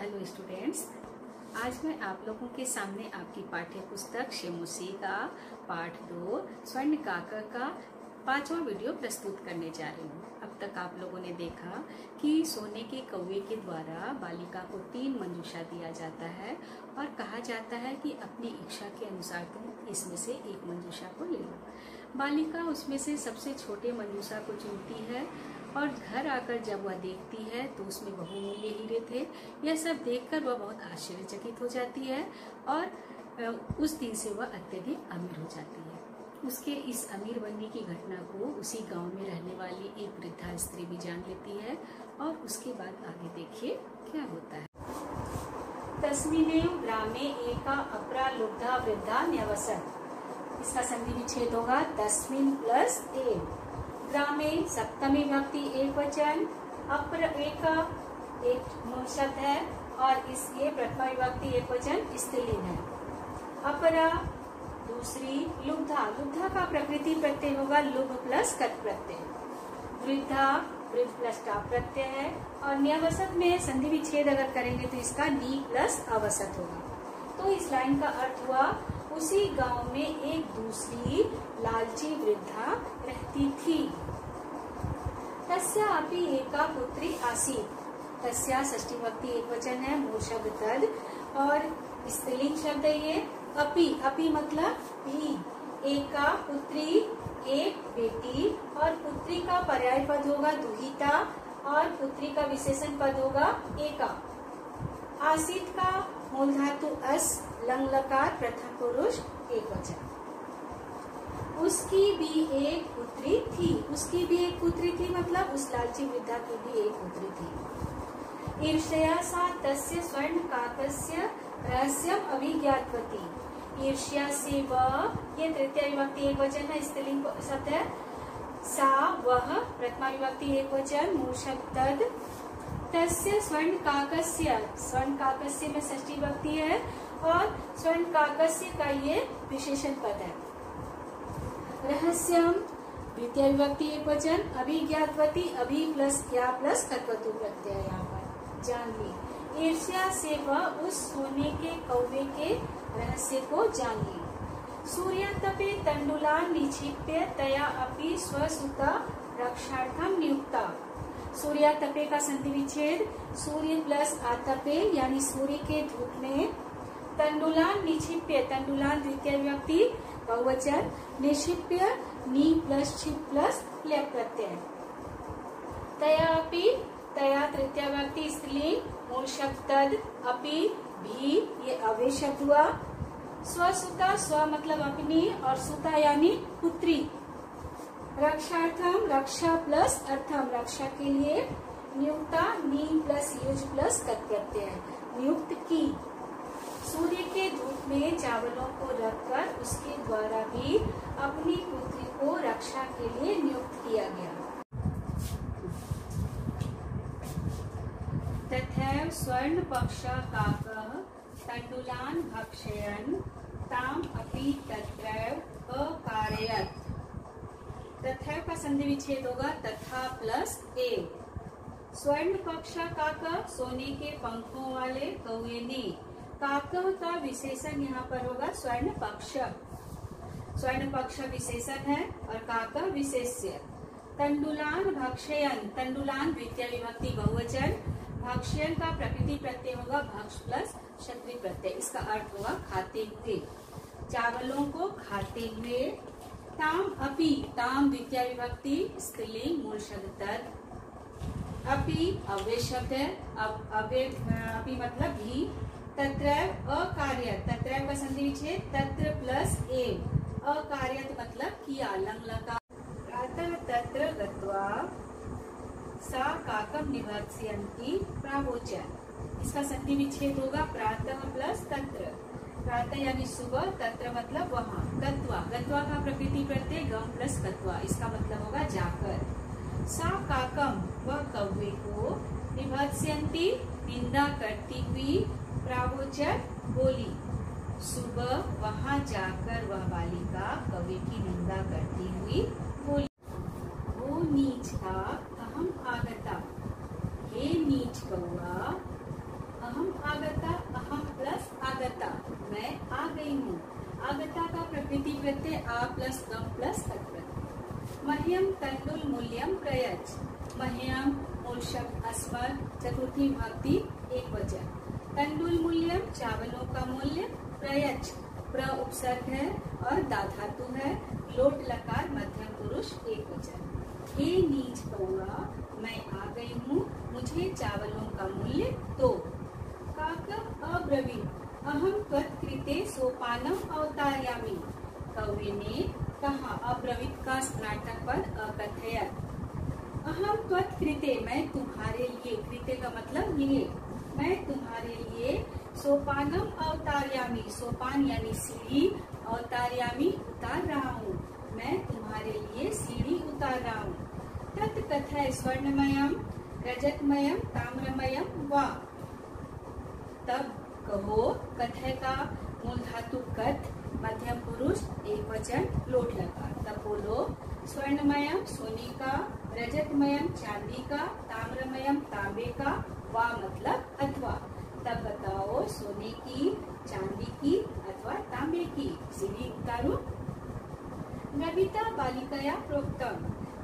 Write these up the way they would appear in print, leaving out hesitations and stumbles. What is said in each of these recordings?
Hello students, आज मैं आप लोगों के सामने आपकी पाठ्य पुस्तक शेमोसी का पाठ 2 स्वर्ण काका का 5वां वीडियो प्रस्तुत करने जा रही हूँ। अब तक आप लोगों ने देखा कि सोने के कौवे के द्वारा बालिका को 3 मंजूषा दिया जाता है और कहा जाता है कि अपनी इच्छा के अनुसार तुम इसमें से एक मंजूषा को ले लो। बालिका उसमें से सबसे छोटे मंजूषा को चुनती है और घर आकर जब वह देखती है तो उसमें बहुमूल्य हीरे थे। यह सब देखकर वह बहुत आश्चर्यचकित हो जाती है और उस दिन से वह अत्यधिक अमीर हो जाती है। उसके इस अमीर बनने की घटना को उसी गांव में रहने वाली एक वृद्धा स्त्री भी जान लेती है और उसके बाद आगे देखिए क्या होता है। तस्मिनेव ग्रामे एका अपरा लुब्धा वृद्धा न्यवसत। इसका संधि विच्छेद होगा तस्मिन प्लस एव। ग्रामे सप्तमी विभक्ति एक वचन, अप्र एक मूल शब्द है और ये प्रथमा विभक्ति एक वचन स्त्रीलिंग है। अपरा दूसरी, लुब्धा, लुब्धा का प्रकृति प्रत्यय होगा लुभ प्लस कट प्रत्यय। वृद्धा वृद्ध प्लस टा प्रत्यय है और न्यवसत में संधि विच्छेद अगर करेंगे तो इसका नी प्लस अवसत होगा। तो इस लाइन का अर्थ हुआ उसी गांव में एक दूसरी लालची वृद्धा रहती थी। तस्या अपि एका पुत्री आसीत। तस्या षष्ठी विभक्ति एक वचन है, मूल शब्द तद और स्त्रीलिंग शब्द है ये। अपि, अपि मतलब भी। एका पुत्री एक बेटी और पुत्री का पर्याय पद होगा दुहिता और पुत्री का विशेषण पद होगा एका। आसीत का मूल धातु अस, लंग लकार प्रथम पुरुष एक वचन। उसकी भी एक पुत्री थी। उसकी भी एक पुत्री थी मतलब उस लालची वृद्धा की भी एक पुत्री थी। ईर्ष्या सा तस्य स्वर्ण काकस्य रहस्यम अभिज्ञातवती। ईर्ष्या से वह, ये तृतीय विभक्ति एक वचन है, स्त्रीलिंग शब्द है। सा वह प्रथमा विभक्ति एक वचन, मूल शब्द तद। तस्य स्वर्ण काकस्य, स्वर्ण काकस्य में षष्ठी विभक्ति है और स्वर्ण काकस्य का ये विशेषण पद है। रहस्यम द्वितीय विभक्ति एक वचन, अभिज्ञातवती, अभि प्लस ज्ञा प्लस कत्वतु प्रत्यय यहाँ पर जान ली। ईर्ष्या से वह उस सोने के कौवे के रहस्य को जान ली। सूर्य तपे तंडुलान निक्षिप्य तया अपि स्वसुता रक्षार्थम नियुक्ता। सूर्य तपे का संधि विच्छेद, सूर्य प्लस आतपे यानी सूर्य के धूप में, तंडुलान निक्षिप्य, तंडुलान द्वितीय विभक्ति बहुवचन, निक्षिप्य नी प्लस छिप प्लस लेप प्रत्यय। तया अपि, तया तृतीय विभक्ति स्त्रीलिंग, मूल शब्द तद, अपि भी ये अव्यय शब्द हुआ। स्वसुता, स्व मतलब अपनी और सुता यानी पुत्री। रक्षार्थम, रक्षा प्लस अर्थम रक्षा के लिए, नियुक्ता नी प्लस युज प्लस कत प्रत्यय नियुक्त की। सूर्य के धूप में चावलों को रखकर उसके द्वारा भी अपनी पुत्री को रक्षा के लिए नियुक्त किया गया। तथैव स्वर्ण पक्ष काकः तंडुलान भक्षयन् ताम अपि तत्रैव अकारयत्। तथैव का संधि विच्छेद होगा तथा प्लस एव। स्वर्ण पक्ष काका, सोने के पंखों वाले कौवे ने। काका का विशेषण यहाँ पर होगा स्वर्ण पक्ष। स्वर्ण पक्ष विशेषण है और काका विशेष्य। तंडुलान भक्षयन, तंडुलान द्वितीय विभक्ति बहुवचन, भक्षयन का प्रकृति प्रत्यय होगा भक्ष प्लस क्षत्रिय प्रत्यय। इसका अर्थ होगा खाते हुए, चावलों को खाते हुए। ताम अपि, ताम द्वितीय विभक्ति स्त्रीलिंग, मूल शब्द तद। अपि अव्यय शब्द है, अव्यय अपि मतलब भी। तत्रैव अकार्यत, तत्रैव का संधि विच्छेद तत्र प्लस एव। अकार्यत मतलब किया, लंग लकार। प्रातः तत्र गत्वा सा काकम निभत्स्यन्ति प्रावोचन। इसका संधि विच्छेद होगा प्रातः प्लस तत्र। प्रातः यानी सुबह, तत्र मतलब वहाँ, गत्वा, गत्वा का प्रकृति प्रत्यय गम प्लस गत्वा, इसका मतलब होगा जाकर। सा काकम, वह कौवे को, निभत्स्यन्ति निंदा करती हुई, प्रावोचन बोली। सुबह वहां जाकर वह बालिका कौवे की निंदा करती हुई बोली। वो नीच था अहम आगता। हे नीच कौआ, अहम आ प्लस गम प्लस तत्प्रत्यय। मह्यम तंडुल मूल्यम प्रयच्छ। मह्यम मूल शब्द अस्मत्, चतुर्थी विभक्ति एक वचन। तंडुल मूल्यम चावलों का मूल्य। प्रयच्छ प्र उपसर्ग है और दा धातु है। लोट लकार मध्यम पुरुष एक वचन। हे नीच कौआ मैं आ गई हूँ, मुझे चावलों का मूल्य दो। काक अब्रवीत अहम त्वत्कृते सोपानम अवतारयामि। कौवे ने कहा। अब्रवीत का स्नातक पद अकथयत। अहम त्वत्कृते मैं तुम्हारे लिए, कृते का मतलब लिए, मैं तुम्हारे लिए सोपानम अवतारयामि, सोपान यानी सीढ़ी, अवतारयामि उतार रहा हूँ, मैं तुम्हारे लिए सीढ़ी उतार रहा हूँ। तत् कथय स्वर्णमयम रजतमयम ताम्रमयम वा। तब कहो, कथय का मूल धातु कथ, मध्यम पुरुष एक वचन, लोट लकार। तब बोलो, स्वर्णमयम सोने का, रजतमयम चांदी का, ताम्रमयम तांबे का, वा मतलब अथवा। तब बताओ सोने की, चांदी की अथवा तांबे की सीढ़ी उतारो। गविता बालिकया प्रोक्तम।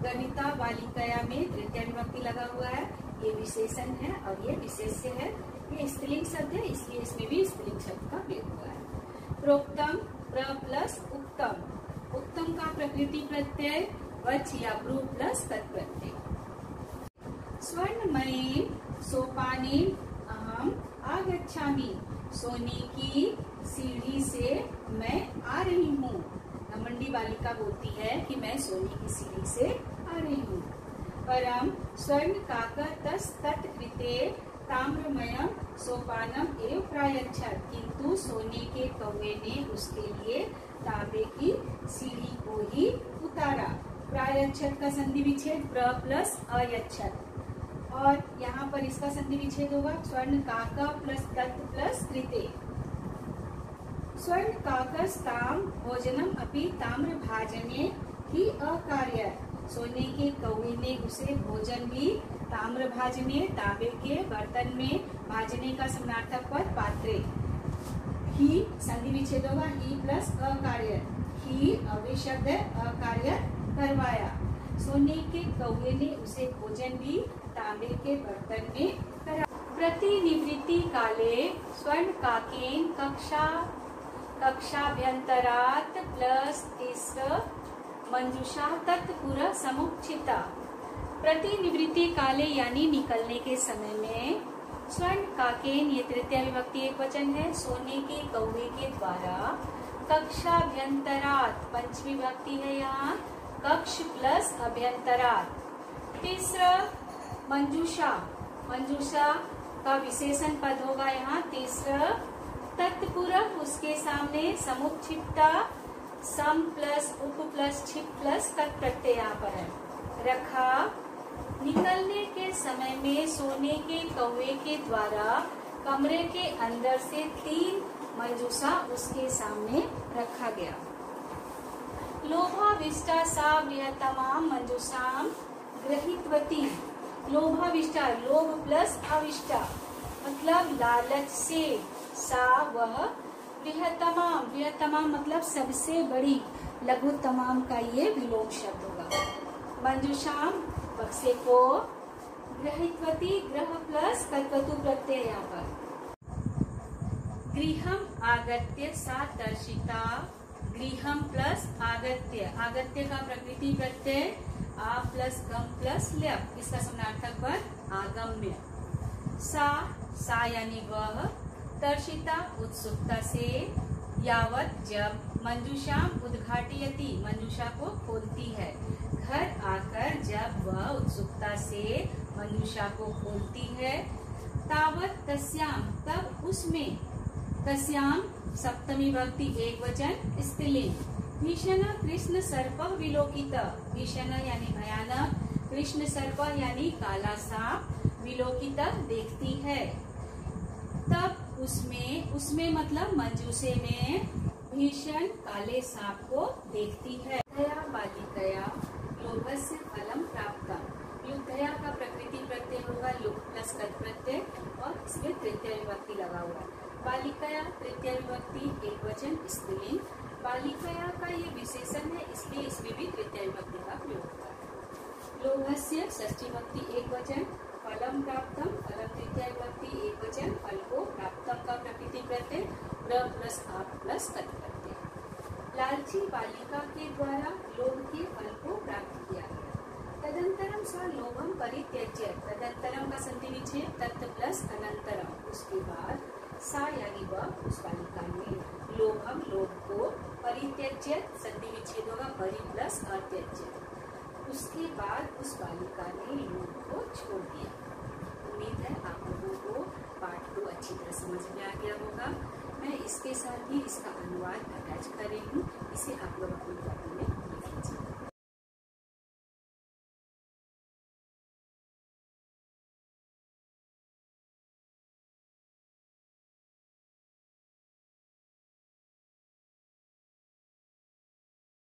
गविता बालिकया में तृतीय विभक्ति लगा हुआ है, ये विशेषण है और ये विशेष्य है। ये स्त्रीलिंग शब्द है, इसलिए इसमें भी स्त्रीलिंग शब्द का प्रयोग हुआ है। प्रोक्तम प्र प्लस उक्तम। उक्तम का प्रकृति प्रत्यय वच या ब्रू प्लस तत्प्रत्यय। स्वर्णमयी सोपानी अहम आगच्छामि। सोने की सीढ़ी से मैं आ रही हूँ। नमंडी बालिका बोलती है कि मैं सोने की सीढ़ी से आ रही हूँ। परम स्वर्ण काकतस तत्कृते ताम्रमयम सोपानम एव प्रायच्छत्। किंतु सोने के कौवे ने उसके लिए तांबे की सीढ़ी को ही उतारा। प्रायच्छत् का संधि विच्छेद प्र प्लस अयच्छत्, और यहाँ पर इसका संधि विच्छेद होगा स्वर्ण काका प्लस तत् प्लस कृते। स्वर्ण काकस्ताम भोजनम अपि ताम्र भाजने ही अकार्य। सोने के कौवे ने उसे भोजन भी ताम्र भाजने, तांबे के बर्तन में, भाजने का समानार्थक पद पात्रे। ही संधि विच्छेद होगा ही प्लस अकार्य। ही अव्यय शब्द है, अकार्य करवाया। सोने के कौवे ने उसे भोजन भी तांबे के बर्तन में करा। प्रतिनिवृत्ति काले स्वर्ण काकेन कक्षाभ्यंतरात प्लस तीसरा मंजूषा तत्पुरा समुचिता। प्रतिनिवृत्ति काले यानी निकलने के समय में स्वर्ण काकेन, ये तृतीय विभक्ति एक वचन है, सोने के कौवे के द्वारा कक्षाभ्यंतरात पंचमी विभक्ति है यहाँ, कक्ष प्लस अभ्यंतरात। तीसरा मंजूषा, मंजूषा का विशेषण पद होगा यहाँ तीसरा। तत्पूर्व उसके सामने समुक्षिप्ता, सम प्लस उप प्लस छिप प्लस तत्प्रत्यय यहाँ पर है, रखा। निकलने के समय में सोने के कौवे के द्वारा कमरे के अंदर से 3 मंजूषा उसके सामने रखा गया। लोभाविष्टा सा बृहत्तमाम मंजूषाम गृहीतवती। लोभाविष्टा, लोभ प्लस अविष्टा मतलब लालच से, सा वह, बृहत्तमाम, बृहत्तमाम मतलब सबसे बड़ी, लघु तमाम का ये विलोम शब्द होगा। मंजूषाम बक्से को, गृहीतवती ग्रह प्लस कल्पतु प्रत्यय यहाँ पर। गृहम आगत्य सा दर्शिता, गृहम प्लस आगत्य, आगत्य का प्रकृति प्रत्यय आ प्लस गम प्लस ल्यप, इसका समानार्थक पद आगम्य। सा, सा यानी वह, दर्शिता उत्सुकता से, यावत जब, मंजूषाम उद्घाटयति मंजूषा को खोलती है, घर आकर जब वह उत्सुकता से मंजूषा को खोलती है, तावत तस्याम तब उसमें, तस्याम सप्तमी विभक्ति एक वचन स्त्रीलिंग। भीषण कृष्ण सर्प विलोकित, भीषण यानी भयानक, कृष्ण सर्प यानी काला सांप, विलोकित देखती है। तब उसमें, उसमें मतलब मंजूषे में भीषण काले सांप को देखती है। दया बालिकया लोभस्य फलम प्राप्त। युद्धया का प्रकृति प्रत्यय होगा लुक प्लस कद प्रत्यय और इसमें तृतीय विभक्ति लगा हुआ है। बालिकया तृतीय विभक्ति एक वचन स्त्रीलिंग, बालिकाया का ये विशेषण है, इसलिए इसमें भी तृतीया विभक्ति का प्रयोग होता है। लोभस्य षष्ठी विभक्ति एकवचन, फलम प्राप्तम, फलम तृतीया विभक्ति एकवचन, फल को प्राप्तम का प्रकृति प्रत्यय प्लस आप प्लस तत् प्रत्यय। लालची बालिका के द्वारा लोभ के फल को प्राप्त किया गया। तदंतरम सा लोभम परित्यज्य, तदंतरम का संधि विच्छेद तत् प्लस अनंतरम, उसके बाद सा यानी वह उस बालिका ने लोभम लोभ को परित्यज्य, संधि विच्छेद होगा परि प्लस अत्यज्य, उसके बाद उस बालिका ने लोभ को छोड़ दिया। उम्मीद है आप लोगों को पाठ को अच्छी तरह समझ में आ गया होगा। मैं इसके साथ ही इसका अनुवाद अटैच कर रही हूँ, इसे आप लोग अपनी कॉपी में